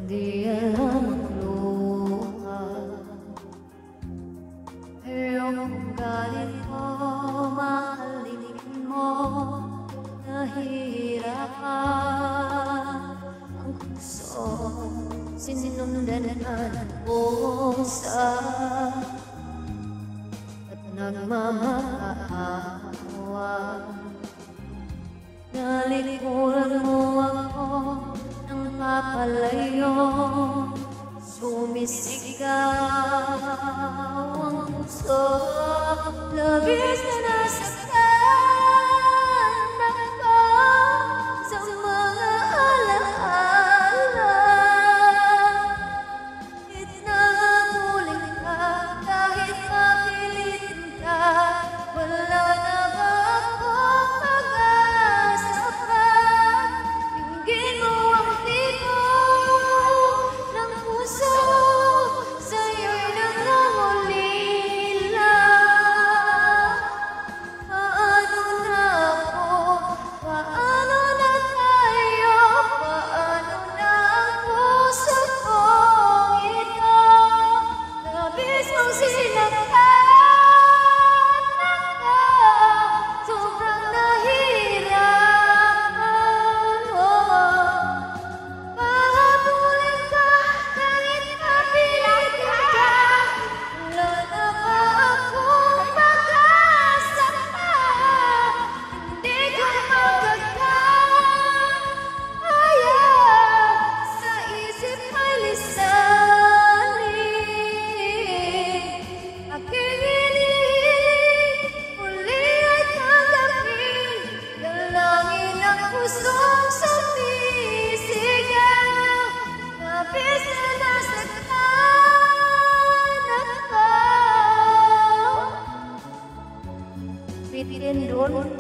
Di alam ang luha. Ayokong galit mo, mahalin mo, nahihirapan ang puso. Sinundan ang pusa at nagmamaawa. Nalikuran mo ako ng papalayo, sumisigaw ang puso. Labis na nasaktan ako sa mga alaala. Itinamuling ka kahit mapilitin ka, wala na ba akong pag-asa pa? Tingin mo ang tibok ng puso, sa'yo'y nangangulila. Paano na ako? Paano na tayo? Paano na ang puso kong ito? Labis mong sinaktan ako, sobrang nahihirapan mo. Pahabulin ka kahit mapilit ka, wala na ba akong pag-asa pa? Hindi ko magkakaya, sa isip ay lisanin. Aking hinihiling, muli ay tanggapin, dalangin ang pusong sumisigaw. Labis na nasaktan ako. Bitin doon.